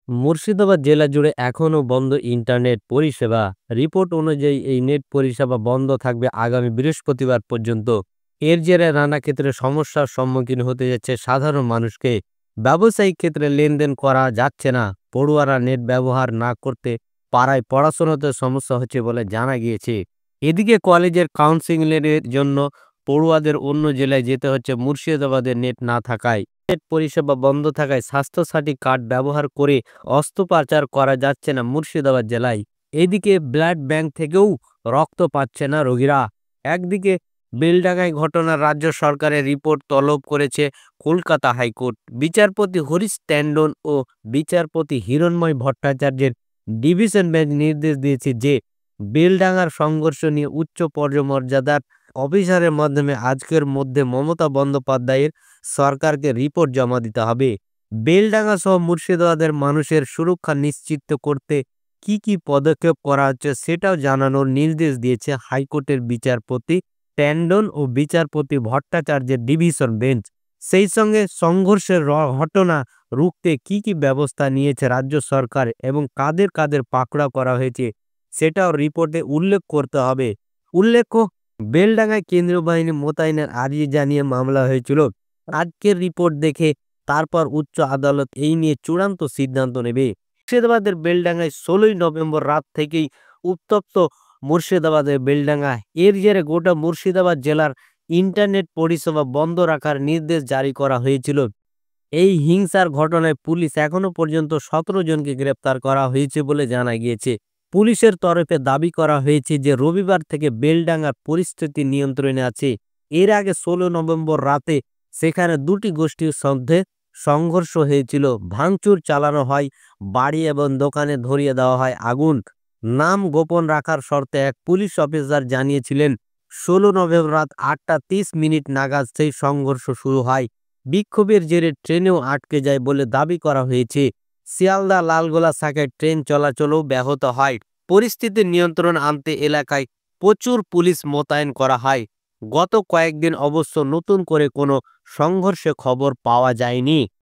মুর্শিদাবাদ জেলা জুড়ে এখনও বন্ধ ইন্টারনেট পরিষেবা। রিপোর্ট অনুযায়ী এই নেট পরিষেবা বন্ধ থাকবে আগামী বৃহস্পতিবার পর্যন্ত। এর জেরে নানা ক্ষেত্রে সমস্যার সম্মুখীন হতে যাচ্ছে সাধারণ মানুষকে। ব্যবসায়িক ক্ষেত্রে লেনদেন করা যাচ্ছে না। পড়ুয়ারা নেট ব্যবহার না করতে পারায় পড়াশোনাতে সমস্যা হচ্ছে বলে জানা গিয়েছে। এদিকে কলেজের কাউন্সিলিংয়ের জন্য পড়ুয়াদের অন্য জেলায় যেতে হচ্ছে মুর্শিদাবাদের নেট না থাকায়। নেট পরিষেবা বন্ধ থাকায় স্বাস্থ্যসাথী কার্ড ব্যবহার করে অস্ত্রোপচার করা যাচ্ছে না মুর্শিদাবাদ জেলায়। এদিকে ব্লাড ব্যাংক থেকেও রক্ত পাচ্ছে না রোগীরা। একদিকে বেলডাঙ্গায় ঘটনা রাজ্য সরকারের রিপোর্ট তলব করেছে কলকাতা হাইকোর্ট। বিচারপতি হরিশ ট্যান্ডন ও বিচারপতি হিরণময় ভট্টাচার্যের ডিভিশন বেঞ্চ নির্দেশ দিয়েছে যে বেলডাঙ্গার সংঘর্ষ নিয়ে উচ্চ পদমর্যাদার অফিসারের মাধ্যমে আজকের মধ্যে মমতা বন্দ্যোপাধ্যায়ের সরকারকে রিপোর্ট জমা দিতে হবে। বেলডাঙ্গা সহ মুর্শিদাবাদের মানুষের সুরক্ষা নিশ্চিত করতে কি কি পদক্ষেপ করা হচ্ছে সেটাও জানানোর নির্দেশ দিয়েছে হাইকোর্টের বিচারপতি ট্যান্ডন ও বিচারপতি ভট্টাচার্যের ডিভিশন বেঞ্চ। সেই সঙ্গে সংঘর্ষের ঘটনা রুখতে কি কি ব্যবস্থা নিয়েছে রাজ্য সরকার এবং কাদের কাদের পাকড়াও করা হয়েছে সেটাও রিপোর্টে উল্লেখ করতে হবে। উল্লেখ্য, বেলডাঙ্গায় কেন্দ্রীয় বাহিনী মোতায়েনের আর্জি জানিয়ে মামলা হয়েছিল। আজকের রিপোর্ট দেখে তারপর উচ্চ আদালত এই নিয়ে চূড়ান্ত সিদ্ধান্ত নেবে। মুর্শিদাবাদের বেলডাঙ্গায় 16ই নভেম্বর রাত থেকেই উত্তপ্ত মুর্শিদাবাদের বেলডাঙ্গা। এর জেরে গোটা মুর্শিদাবাদ জেলার ইন্টারনেট পরিষেবা বন্ধ রাখার নির্দেশ জারি করা হয়েছিল। এই হিংসার ঘটনায় পুলিশ এখনো পর্যন্ত 17 জনকে গ্রেপ্তার করা হয়েছে বলে জানা গিয়েছে। পুলিশের তরফে দাবি করা হয়েছে যে রবিবার থেকে বেলডাঙ্গার পরিস্থিতি নিয়ন্ত্রণে আছে। এর আগে 16 নভেম্বর রাতে সেখানে দুটি গোষ্ঠীর মধ্যে সংঘর্ষ হয়েছিল। ভাঙচুর চালানো হয়, বাড়ি এবং দোকানে ধরিয়ে দেওয়া হয় আগুন। নাম গোপন রাখার শর্তে এক পুলিশ অফিসার জানিয়েছিলেন 16 নভেম্বর রাত 8টা 30 মিনিট নাগাদ সেই সংঘর্ষ শুরু হয়। বিক্ষোভের জেরে ট্রেনেও আটকে যায় বলে দাবি করা হয়েছে। শিয়ালদা লালগোলা শাখায় ট্রেন চলাচলও ব্যাহত হয়। পরিস্থিতি নিয়ন্ত্রণ আনতে এলাকায় প্রচুর পুলিশ মোতায়েন করা হয়। গত কয়েকদিন অবশ্য নতুন করে কোনো সংঘর্ষে খবর পাওয়া যায়নি।